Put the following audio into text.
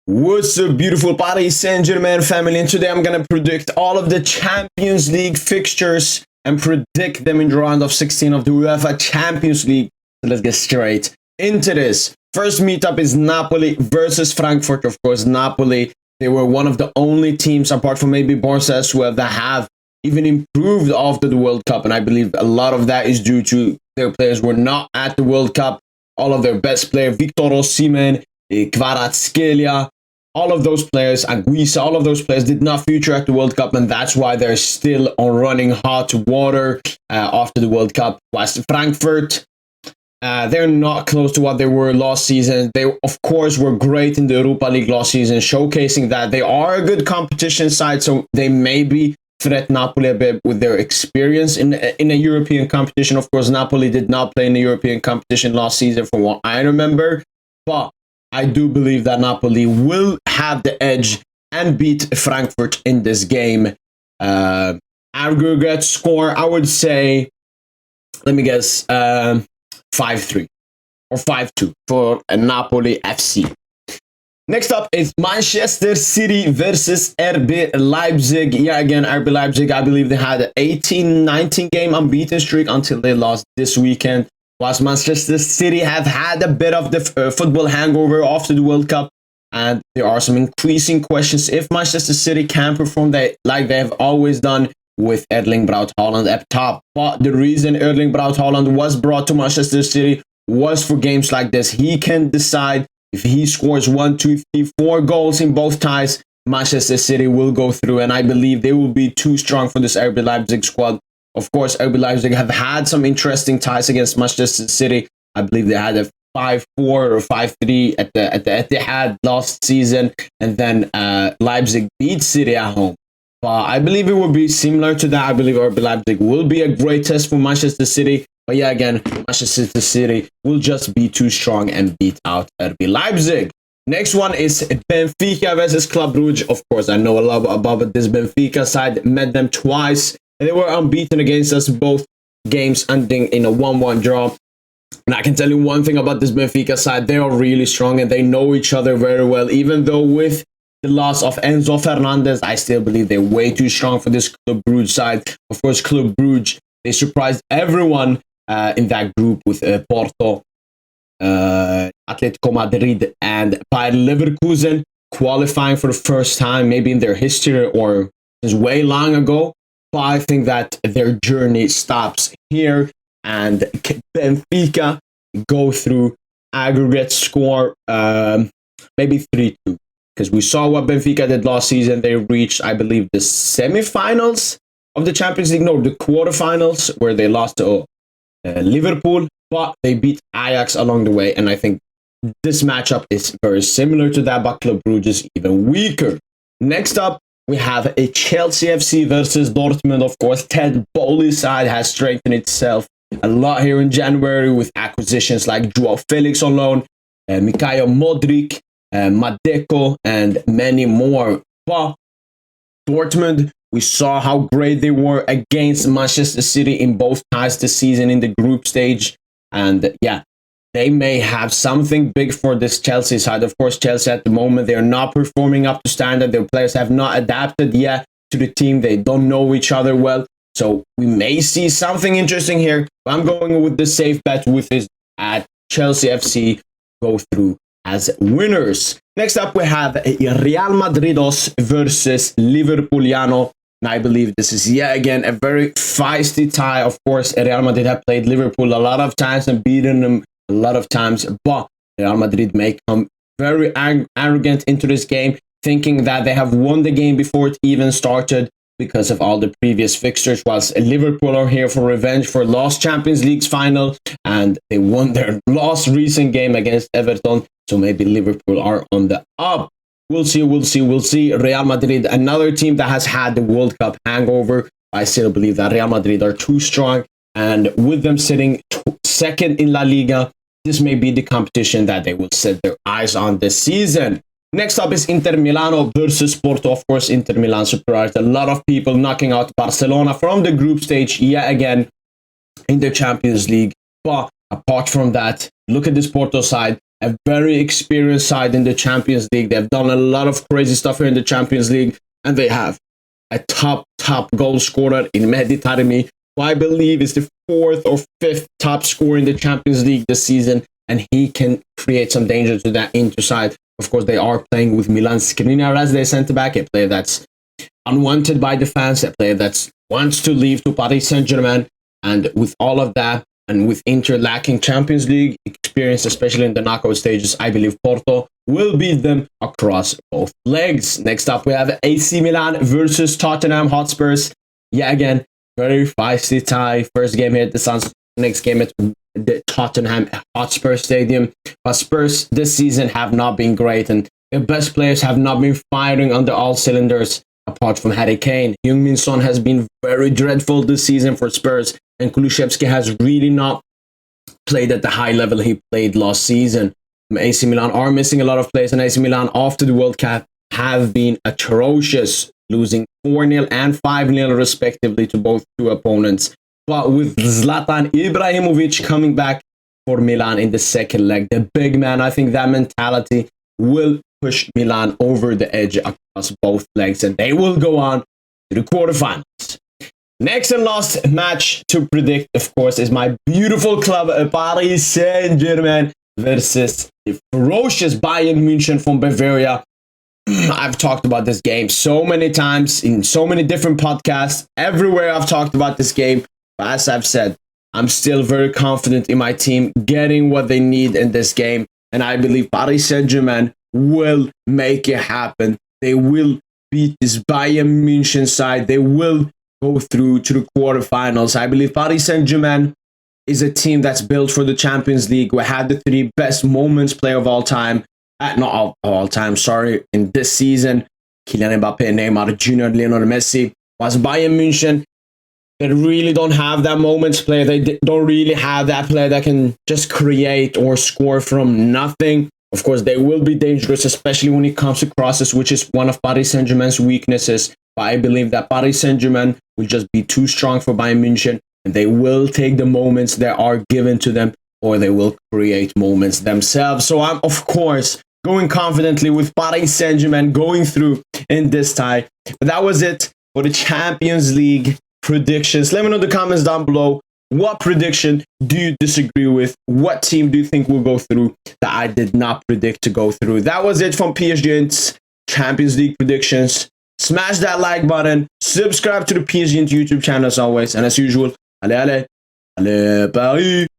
What's up, beautiful Paris Saint-Germain family? And today I'm going to predict all of the Champions League fixtures and predict them in the round of 16 of the UEFA Champions League. So let's get straight into this. First meetup is Napoli versus Frankfurt. Of course, Napoli, they were one of the only teams, apart from maybe Borussia as well, that have even improved after the World Cup. And I believe a lot of that is due to their players were not at the World Cup. All of their best players, Victor Osimhen, Kvaratskhelia, all of those players, Anguissa, all of those players did not feature at the World Cup, and that's why they're still on running hot water after the World Cup. Whilst Frankfurt, they're not close to what they were last season. They, of course, were great in the Europa League last season, showcasing that they are a good competition side, so they maybe threat Napoli a bit with their experience in a European competition. Of course, Napoli did not play in the European competition last season from what I remember, but I do believe that Napoli will have the edge and beat Frankfurt in this game. Aggregate score, I would say, let me guess, 5-3 or 5-2 for Napoli FC. Next up is Manchester City versus RB Leipzig. Yeah, again, RB Leipzig, I believe they had an 18-19 game unbeaten streak until they lost this weekend. Whilst Manchester City have had a bit of the football hangover after the World Cup, and there are some increasing questions if Manchester City can perform like they have always done with Erling Braut Haaland up top. But the reason Erling Braut Haaland was brought to Manchester City was for games like this. He can decide if he scores 1, 2, 3, 4 goals in both ties, Manchester City will go through, and I believe they will be too strong for this RB Leipzig squad. Of course, RB Leipzig have had some interesting ties against Manchester City. I believe they had a 5-4 or 5-3 at the Etihad last season, and then Leipzig beat City at home. But I believe it will be similar to that. I believe RB Leipzig will be a great test for Manchester City. But yeah, again, Manchester City will just be too strong and beat out RB Leipzig. Next one is Benfica versus Club Brugge. Of course, I know a lot about this Benfica side. Met them twice. And they were unbeaten against us, both games ending in a 1-1 draw. And I can tell you one thing about this Benfica side. They are really strong and they know each other very well. Even though with the loss of Enzo Fernandez, I still believe they're way too strong for this Club Brugge side. Of course, Club Brugge, they surprised everyone in that group with Porto, Atletico Madrid, and Bayer Leverkusen qualifying for the first time, maybe in their history or since way long ago. But I think that their journey stops here, and Benfica go through. Aggregate score maybe 3-2, because we saw what Benfica did last season. They reached, I believe, the semifinals of the Champions League, no, the quarterfinals, where they lost to Liverpool, but they beat Ajax along the way, and I think this matchup is very similar to that, but Club Brugge is even weaker. Next up, we have a Chelsea FC versus Dortmund. Of course, Ted Bowley's side has strengthened itself a lot here in January with acquisitions like Joao Felix on loan, Mikhail Modric, Madeko, and many more. But Dortmund, we saw how great they were against Manchester City in both ties this season in the group stage. And yeah, they may have something big for this Chelsea side. Of course, Chelsea at the moment, they're not performing up to standard. Their players have not adapted yet to the team. They don't know each other well. So we may see something interesting here. I'm going with the safe bet with this at Chelsea FC go through as winners. Next up, we have Real Madridos versus Liverpooliano. And I believe this is yet again a very feisty tie. Of course, Real Madrid have played Liverpool a lot of times and beaten them a lot of times, but Real Madrid may come very arrogant into this game, thinking that they have won the game before it even started because of all the previous fixtures, whilst Liverpool are here for revenge for lost Champions League's final, and they won their last recent game against Everton, so maybe Liverpool are on the up. We'll see. Real Madrid, another team that has had the World Cup hangover. I still believe that Real Madrid are too strong, and with them sitting second in La Liga, this may be the competition that they will set their eyes on this season. Next up is Inter Milano versus Porto. Of course, Inter Milan surprised a lot of people, knocking out Barcelona from the group stage yet again in the Champions League. But apart from that, look at this Porto side. a very experienced side in the Champions League. They've done a lot of crazy stuff here in the Champions League, and they have a top goal scorer in Mehdi Taremi, who I believe is the 4th or 5th top scorer in the Champions League this season, and he can create some danger to that Inter side. Of course, they are playing with Milan Skriniar as their centre-back, a player that's unwanted by the fans, a player that wants to leave to Paris Saint-Germain. And with all of that, and with Inter lacking Champions League experience, especially in the knockout stages, I believe Porto will beat them across both legs. Next up, we have AC Milan versus Tottenham Hotspurs. Yeah, again, very feisty tie. First game here at the Suns, next game at the Tottenham Hotspur Stadium. But Spurs this season have not been great, and their best players have not been firing under all cylinders, apart from Harry Kane. Heung-min Son has been very dreadful this season for Spurs, and Kulusevski has really not played at the high level he played last season. AC Milan are missing a lot of players, and AC Milan after the World Cup have been atrocious, losing 4-0 and 5-0 respectively to both two opponents. But with Zlatan Ibrahimovic coming back for Milan in the second leg, the big man, I think that mentality will push Milan over the edge across both legs, and they will go on to the quarterfinals. Next and last match to predict, of course, is my beautiful club, Paris Saint-Germain versus the ferocious Bayern München from Bavaria. I've talked about this game so many times in so many different podcasts. Everywhere I've talked about this game. But as I've said, I'm still very confident in my team getting what they need in this game. And I believe Paris Saint-Germain will make it happen. They will beat this Bayern München side. They will go through to the quarterfinals. I believe Paris Saint-Germain is a team that's built for the Champions League. We had the 3 best moments player of all time. Not all time, sorry. In this season, Kylian Mbappe, Neymar Jr., Lionel Messi. Was Bayern München, they really don't have that moments player. They don't really have that player that can just create or score from nothing. Of course, they will be dangerous, especially when it comes to crosses, which is one of Paris Saint-Germain's weaknesses. But I believe that Paris Saint-Germain will just be too strong for Bayern München, and they will take the moments that are given to them, or they will create moments themselves. So I'm, of course, going confidently with Paris Saint-Germain going through in this tie. But that was it for the Champions League predictions. Let me know in the comments down below, what prediction do you disagree with? What team do you think will go through that I did not predict to go through? That was it from PSGINT's Champions League predictions. Smash that like button, subscribe to the PSGINT YouTube channel as always, and as usual, allez, allez, allez, Paris!